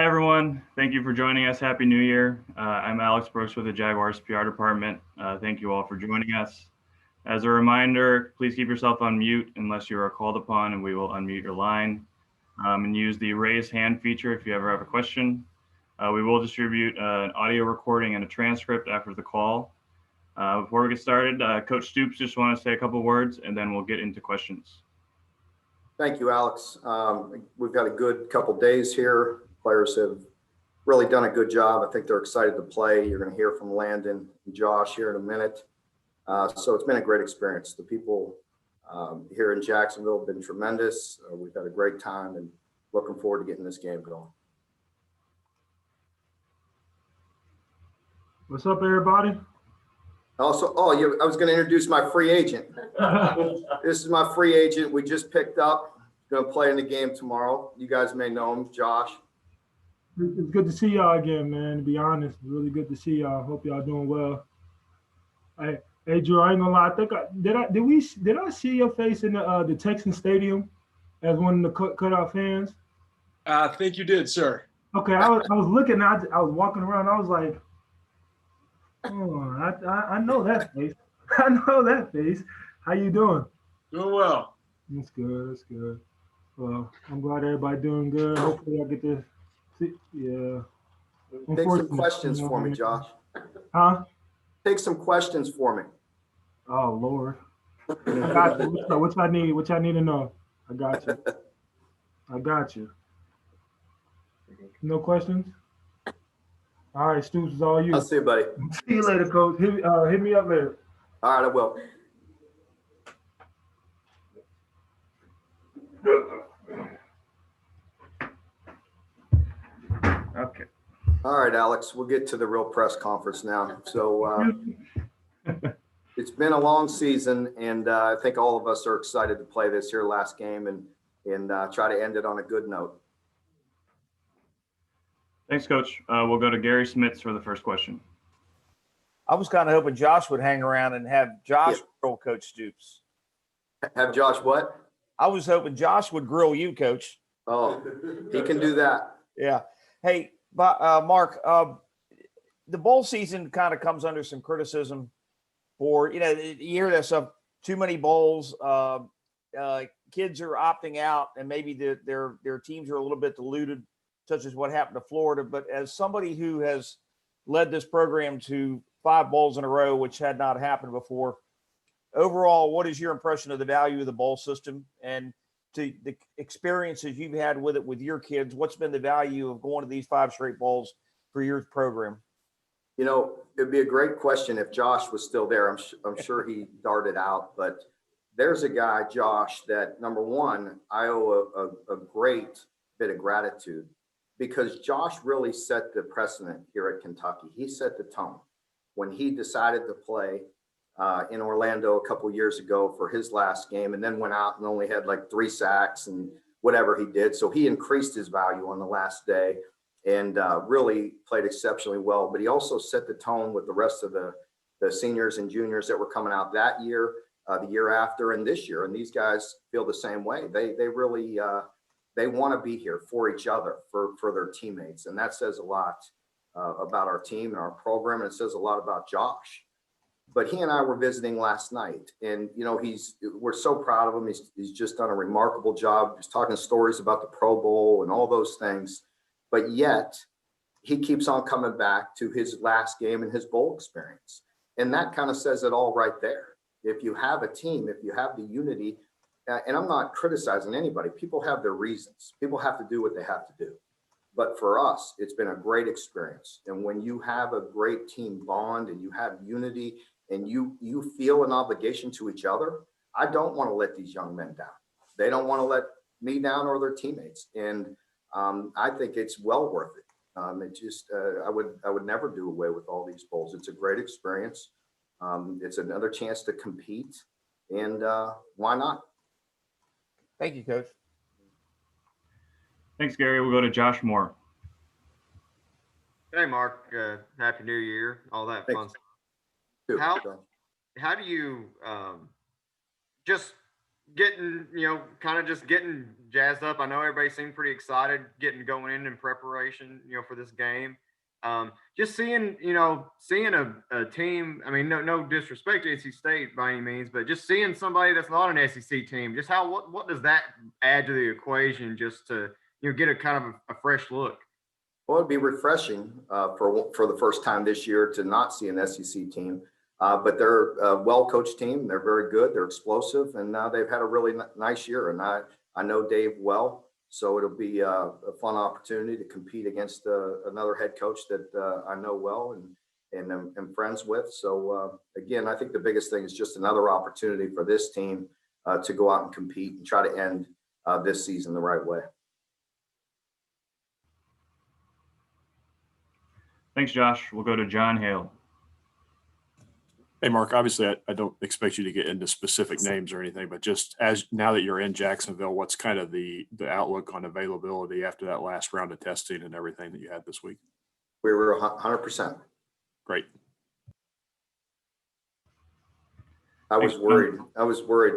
Hi, everyone. Thank you for joining us. Happy New Year. I'm Alex Brooks with the Jaguars PR department. Thank you all for joining us. As a reminder, please keep yourself on mute unless you are called upon, and we will unmute your line. And use the raise hand feature if you ever have a question. We will distribute an audio recording and a transcript after the call. Before we get started, Coach Stoops just want to say a couple words, and then we'll get into questions. Thank you, Alex. We've got a good couple days here. Players have really done a good job. I think they're excited to play. You're going to hear from Landon and Josh here in a minute. So it's been a great experience. The people here in Jacksonville have been tremendous. We've had a great time and looking forward to getting this game going. What's up, everybody? Also, I was going to introduce my free agent. This is my free agent. We just picked up. Going to play in the game tomorrow. You guys may know him, Josh. It's good to see y'all again, man. To be honest, it's really good to see y'all. Hope y'all doing well. Hey, Drew, I ain't gonna lie. I think did I see your face in the Texan Stadium as one of the cutout fans? I think you did, sir. Okay, I was looking. I was walking around. I was like, oh, I know that face. I know that face. How you doing? Doing well. That's good. That's good. Well, I'm glad everybody doing good. Hopefully, I get to see. Yeah. Take some questions for me, Josh. Huh? Take some questions for me. Oh Lord. I got you. What I need? What y'all need to know? I got you. I got you. No questions? All right, Stoops, is all you. I'll see you, buddy. See you later, Coach. Hit me up later. All right, I will. Okay. All right, Alex, we'll get to the real press conference now. So it's been a long season, and I think all of us are excited to play this here last game and try to end it on a good note. Thanks, Coach. We'll go to Gary Smits for the first question. I was kind of hoping Josh would hang around and have Josh grill Coach Stoops. Have Josh what? I was hoping Josh would grill you, Coach. Oh, he can do that. Yeah. Hey, Mark, the bowl season kind of comes under some criticism for, you hear that stuff, too many bowls, kids are opting out, and maybe their teams are a little bit diluted, such as what happened to Florida. But as somebody who has led this program to 5 bowls in a row, which had not happened before, overall, what is your impression of the value of the bowl system, and to the experiences you've had with it with your kids? What's been the value of going to these 5 straight bowls for your program? It'd be a great question if Josh was still there. I'm sure he darted out, but there's a guy, Josh, that number one, I owe a great bit of gratitude, because Josh really set the precedent here at Kentucky. He set the tone when he decided to play in Orlando a couple years ago for his last game, and then went out and only had like 3 sacks and whatever he did. So he increased his value on the last day and really played exceptionally well. But he also set the tone with the rest of the seniors and juniors that were coming out that year, the year after, and this year. And these guys feel the same way. They really they want to be here for each other, for their teammates. And that says a lot about our team and our program. And it says a lot about Josh. But he and I were visiting last night, and we're so proud of him. He's just done a remarkable job. He's talking stories about the Pro Bowl and all those things, but yet he keeps on coming back to his last game and his bowl experience. And that kind of says it all right there. If you have a team, if you have the unity, and I'm not criticizing anybody, people have their reasons. People have to do what they have to do. But for us, it's been a great experience. And when you have a great team bond and you have unity and you feel an obligation to each other, I don't want to let these young men down. They don't want to let me down or their teammates. And I think it's well worth it. I would never do away with all these bowls. It's a great experience. It's another chance to compete, and why not? Thank you, Coach. Thanks, Gary. We'll go to Josh Moore. Hey, Mark. Happy New Year. All that fun stuff. How do you just getting, kind of just getting jazzed up. I know everybody seemed pretty excited going in preparation, for this game. Just seeing a team. I mean, no disrespect to NC State by any means, but just seeing somebody that's not an SEC team. Just what does that add to the equation? Just to get a kind of a fresh look. Well, it'd be refreshing for the first time this year to not see an SEC team. But they're a well-coached team. They're very good. They're explosive, and they've had a really nice year. And I know Dave well, so it'll be a fun opportunity to compete against another head coach that I know well and am friends with. So again, I think the biggest thing is just another opportunity for this team to go out and compete and try to end this season the right way. Thanks, Josh. We'll go to John Hale. Hey, Mark, obviously I don't expect you to get into specific names or anything, but just as now that you're in Jacksonville, what's kind of the outlook on availability after that last round of testing and everything that you had this week? We were 100%. Great. I was worried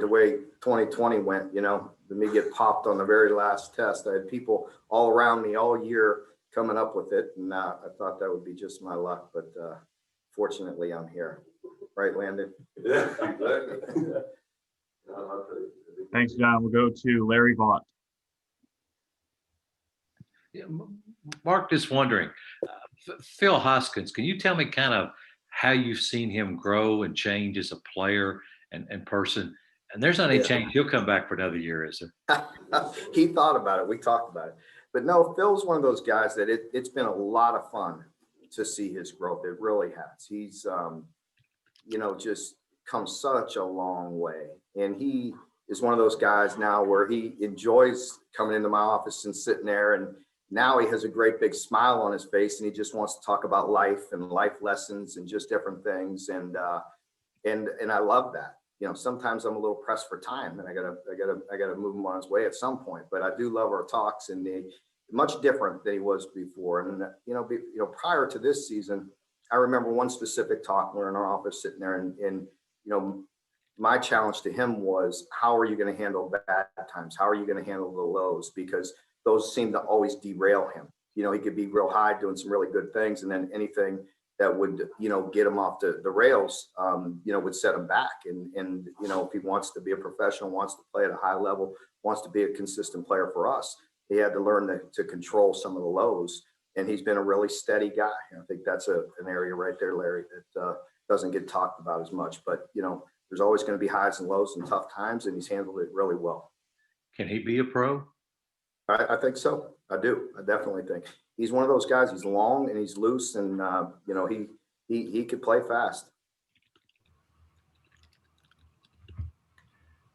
the way 2020 went, me get popped on the very last test. I had people all around me all year coming up with it, and I thought that would be just my luck, but fortunately I'm here. Right, Landon? Yeah, exactly. Thanks, John. We'll go to Larry Vaught. Yeah, Mark, just wondering, Phil Hoskins, can you tell me kind of how you've seen him grow and change as a player and person? And there's not any change. He'll come back for another year, is there? He thought about it. We talked about it. But no, Phil's one of those guys that it's been a lot of fun to see his growth. It really has. He's, just come such a long way. And he is one of those guys now where he enjoys coming into my office and sitting there. And now he has a great big smile on his face and he just wants to talk about life and life lessons and just different things. And I love that. Sometimes I'm a little pressed for time and I gotta move him on his way at some point, but I do love our talks and they much different than he was before. And, prior to this season, I remember one specific talk. We're in our office sitting there and my challenge to him was, how are you going to handle bad times? How are you going to handle the lows? Because those seem to always derail him. He could be real high doing some really good things. And then anything that would, get him off the rails, would set him back. And if he wants to be a professional, wants to play at a high level, wants to be a consistent player for us, he had to learn to control some of the lows. And he's been a really steady guy. I think that's an area right there, Larry, that doesn't get talked about as much. But, there's always going to be highs and lows and tough times, and he's handled it really well. Can he be a pro? I think so. I do. I definitely think. He's one of those guys. He's long and he's loose, and, he could play fast.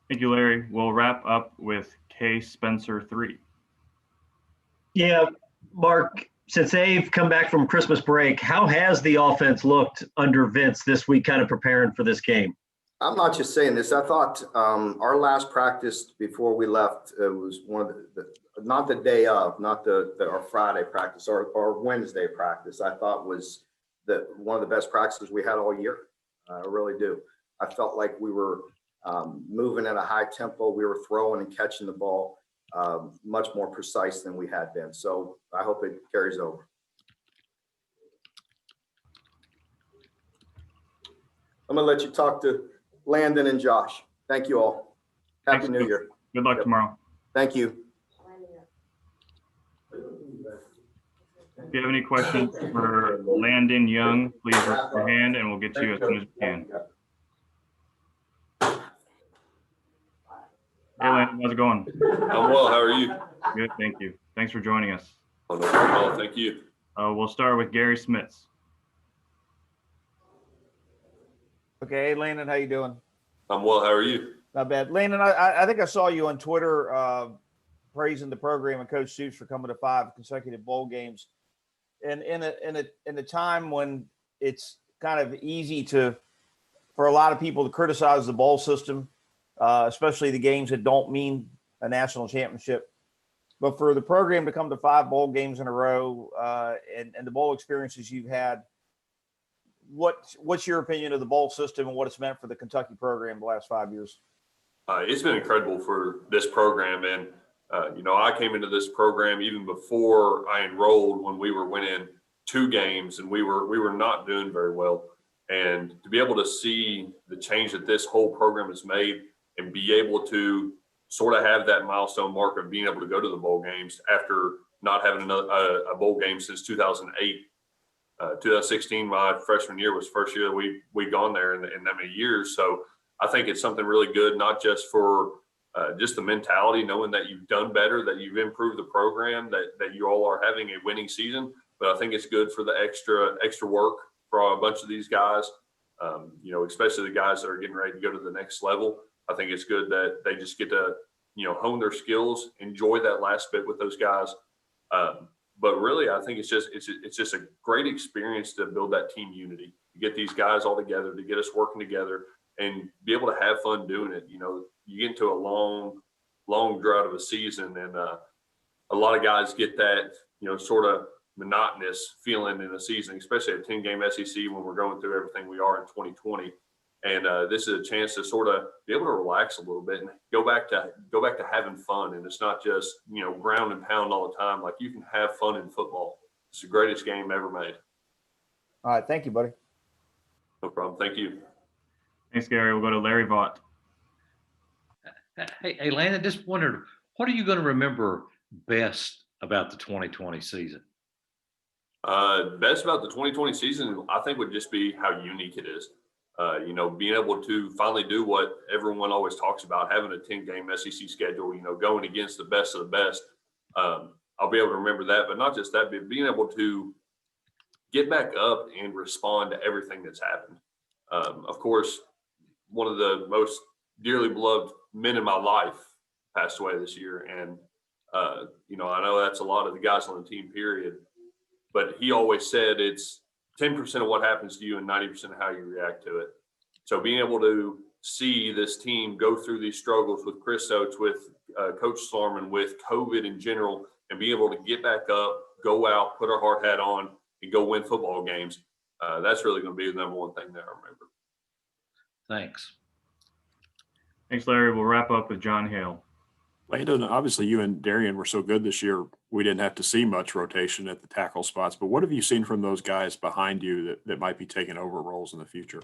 Thank you, Larry. We'll wrap up with K. Spencer 3. Yeah, Mark, since they've come back from Christmas break, how has the offense looked under Vince this week, kind of preparing for this game? I'm not just saying this. I thought our last practice before we left was one of not the day of, not our Friday practice, or Wednesday practice. I thought was one of the best practices we had all year. I really do. I felt like we were moving at a high tempo. We were throwing and catching the ball much more precise than we had been. So I hope it carries over. I'm going to let you talk to Landon and Josh. Thank you all. Happy New Year. Good luck tomorrow. Thank you. If you have any questions for Landon Young, please raise your hand and we'll get to you as soon as we can. Hey, Landon, how's it going? I'm well. How are you? Good, thank you. Thanks for joining us. Oh, no problem at all. Thank you. We'll start with Gary Smits. Okay, Landon, how you doing? I'm well. How are you? Not bad. Landon, I think I saw you on Twitter praising the program and Coach Stoops for coming to 5 consecutive bowl games. And in a time when it's kind of easy for a lot of people to criticize the bowl system, especially the games that don't mean a national championship. But for the program to come to 5 bowl games in a row and the bowl experiences you've had, what's your opinion of the bowl system and what it's meant for the Kentucky program the last 5 years? It's been incredible for this program. And, I came into this program even before I enrolled when we were winning 2 games and we were not doing very well. And to be able to see the change that this whole program has made and be able to sort of have that milestone mark of being able to go to the bowl games after not having a bowl game since 2008. 2016, my freshman year, was the first year that we'd gone there in that many years. So I think it's something really good, not just for just the mentality, knowing that you've done better, that you've improved the program, that you all are having a winning season. But I think it's good for the extra work for a bunch of these guys, especially the guys that are getting ready to go to the next level. I think it's good that they just get to, hone their skills, enjoy that last bit with those guys. But really, I think it's just a great experience to build that team unity, to get these guys all together, to get us working together and be able to have fun doing it. You get into a long drought of a season, and a lot of guys get that, sort of monotonous feeling in a season, especially a 10-game SEC when we're going through everything we are in 2020. And this is a chance to sort of be able to relax a little bit and go back to having fun. And it's not just, ground and pound all the time. Like, you can have fun in football. It's the greatest game ever made. All right. Thank you, buddy. No problem. Thank you. Thanks, Gary. We'll go to Larry Vaught. Hey, Landon, just wondered, what are you going to remember best about the 2020 season? Best about the 2020 season, I think, would just be how unique it is. Being able to finally do what everyone always talks about, having a 10-game SEC schedule, going against the best of the best. I'll be able to remember that, but not just that, but being able to get back up and respond to everything that's happened. Of course, one of the most dearly beloved men in my life passed away this year. And, I know that's a lot of the guys on the team, period. But he always said it's 10% of what happens to you and 90% of how you react to it. So being able to see this team go through these struggles with Chris Oates, with Coach Slarman, with COVID in general, and be able to get back up, go out, put our hard hat on, and go win football games, that's really going to be the number one thing that I remember. Thanks. Thanks, Larry. We'll wrap up with John Hale. Landon, obviously you and Darian were so good this year, we didn't have to see much rotation at the tackle spots. But what have you seen from those guys behind you that might be taking over roles in the future?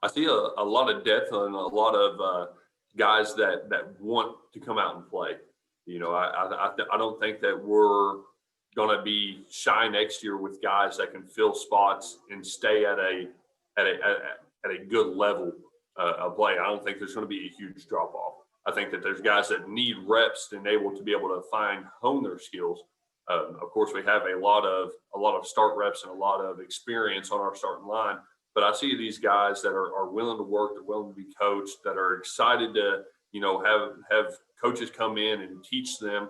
I see a lot of depth and a lot of guys that want to come out and play. I don't think that we're going to be shy next year with guys that can fill spots and stay at a good level of play. I don't think there's going to be a huge drop off. I think that there's guys that need reps and able to be able to hone their skills. Of course, we have a lot of start reps and a lot of experience on our starting line. But I see these guys that are willing to work, they're willing to be coached, that are excited to have coaches come in and teach them,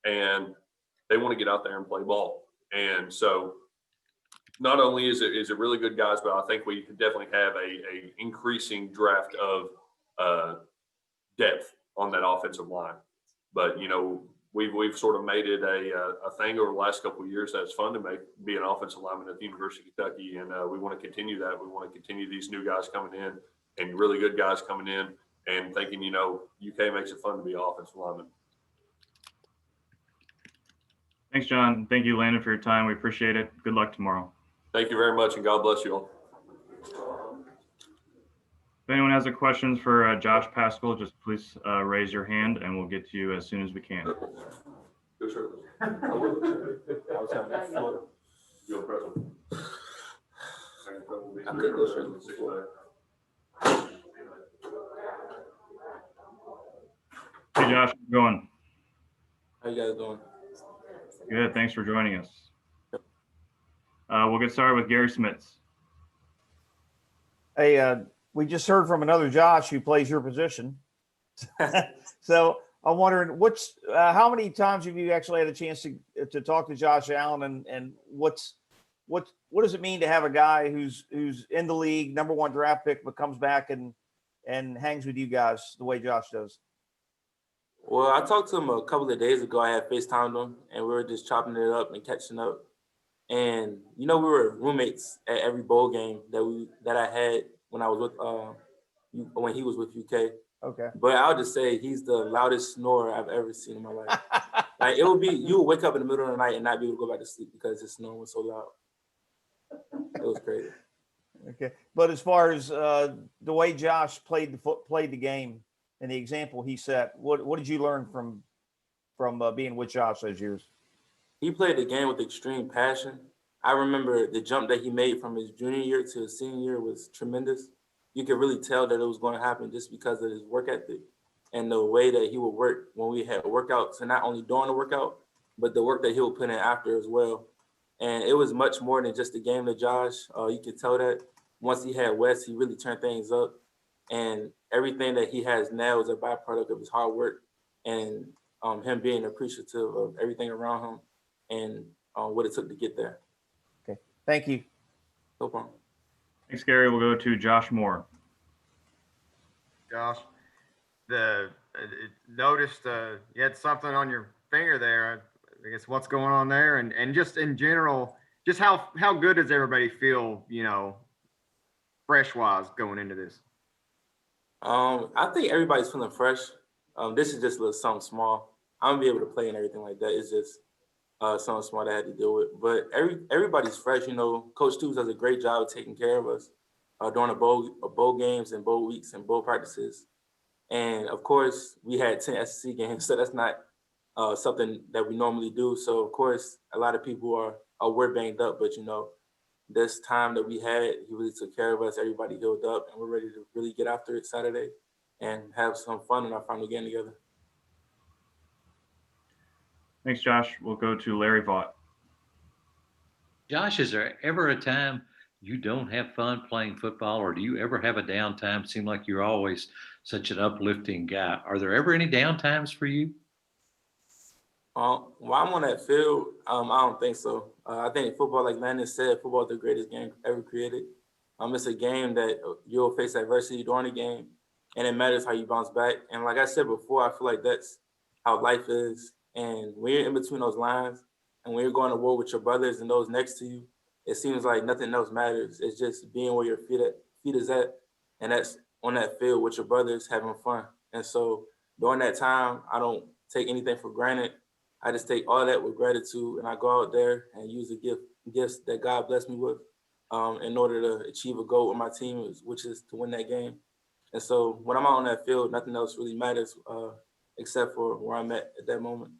and they want to get out there and play ball. And so, not only is it really good guys, but I think we definitely have a increasing draft of depth on that offensive line. But we've sort of made it a thing over the last couple of years that it's fun to be an offensive lineman at the University of Kentucky, and we want to continue that. We want to continue these new guys coming in and really good guys coming in and thinking UK makes it fun to be an offensive lineman. Thanks, John. Thank you, Landon, for your time. We appreciate it. Good luck tomorrow. Thank you very much, and God bless you all. If anyone has any questions for Josh Paschal, just please raise your hand and we'll get to you as soon as we can. Go, sir. I was having that floor. You'll press them. I could go straight. Hey, Josh, how's it going? How you guys doing? Good. Thanks for joining us. We'll get started with Gary Smits. Hey, we just heard from another Josh who plays your position. So I'm wondering how many times have you actually had a chance to talk to Josh Allen, and what does it mean to have a guy who's in the league, number 1 draft pick, but comes back and hangs with you guys the way Josh does? Well, I talked to him a couple of days ago. I had FaceTimed him, and we were just chopping it up and catching up. And we were roommates at every bowl game that I had when I was with when he was with UK. Okay. But I'll just say he's the loudest snorer I've ever seen in my life. Like, it would be, you would wake up in the middle of the night and not be able to go back to sleep because his snoring was so loud. It was crazy. Okay. But as far as the way Josh played the game and the example he set, what did you learn from being with Josh those years? He played the game with extreme passion. I remember the jump that he made from his junior year to his senior year was tremendous. You could really tell that it was going to happen just because of his work ethic and the way that he would work when we had workouts, and not only during the workout, but the work that he would put in after as well. And it was much more than just a game to Josh. You could tell that once he had Wes, he really turned things up. And everything that he has now is a byproduct of his hard work and him being appreciative of everything around him and what it took to get there. Okay. Thank you. No problem. Thanks, Gary. We'll go to Josh Moore. Josh, noticed you had something on your finger there. I guess what's going on there, and just in general, just how good does everybody feel, fresh wise going into this? I think everybody's feeling fresh. This is just a little something small. I'm gonna be able to play and everything like that. It's just something small that I had to deal with. But everybody's fresh. Coach Stoops does a great job of taking care of us during the bowl games and bowl weeks and bowl practices. And of course, we had 10 SEC games, so that's not something that we normally do. So of course, a lot of people were banged up, but this time that we had, he really took care of us. Everybody healed up, and we're ready to really get after it Saturday and have some fun in our final game together. Thanks, Josh. We'll go to Larry Vaught. Josh, is there ever a time you don't have fun playing football, or do you ever have a downtime? Seem like you're always such an uplifting guy. Are there ever any downtimes for you? While I'm on that field, I don't think so. I think football, like Landon said, football is the greatest game ever created. It's a game that you'll face adversity during the game, and it matters how you bounce back. And like I said before, I feel like that's how life is. And when you're in between those lines, and when you're going to war with your brothers and those next to you, it seems like nothing else matters. It's just being where your feet is at, and that's on that field with your brothers having fun. And so during that time, I don't take anything for granted. I just take all that with gratitude, and I go out there and use the gifts that God blessed me with in order to achieve a goal with my team, which is to win that game. And so when I'm out on that field, nothing else really matters except for where I'm at that moment.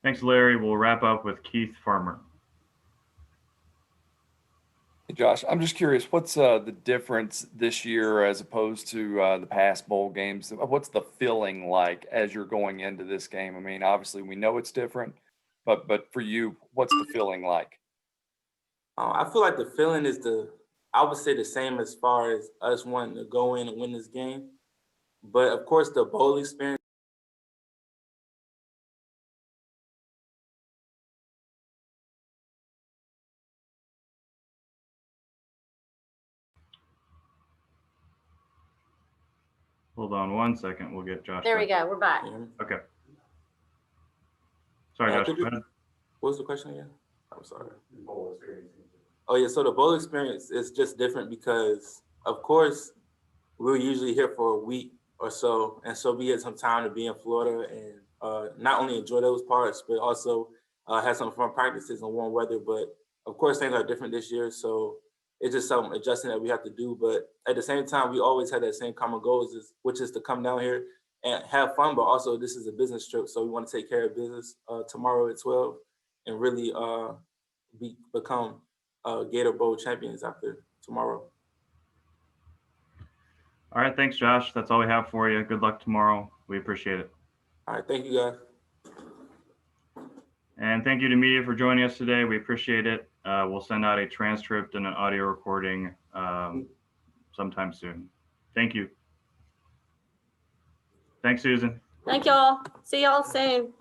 Thanks, Larry. We'll wrap up with Keith Farmer. Hey, Josh, I'm just curious, what's the difference this year as opposed to the past bowl games? What's the feeling like as you're going into this game? I mean, obviously we know it's different, but for you, what's the feeling like? I feel like the feeling is I would say the same as far as us wanting to go in and win this game. But of course, the bowl experience. Hold on 1 second. We'll get Josh. There we go. We're back. Okay. Sorry, Josh. Go ahead. What was the question again? I'm sorry. Oh, yeah. So the bowl experience is just different because, of course, we're usually here for a week or so. And so we get some time to be in Florida and not only enjoy those parts, but also have some fun practices in warm weather. But, of course, things are different this year. So it's just some adjusting that we have to do. But at the same time, we always had that same common goal, which is to come down here and have fun. But also, this is a business trip. So we want to take care of business tomorrow at 12 and really become Gator Bowl champions after tomorrow. All right. Thanks, Josh. That's all we have for you. Good luck tomorrow. We appreciate it. All right. Thank you, guys. And thank you to media for joining us today. We appreciate it. We'll send out a transcript and an audio recording sometime soon. Thank you. Thanks, Susan. Thank y'all. See y'all soon.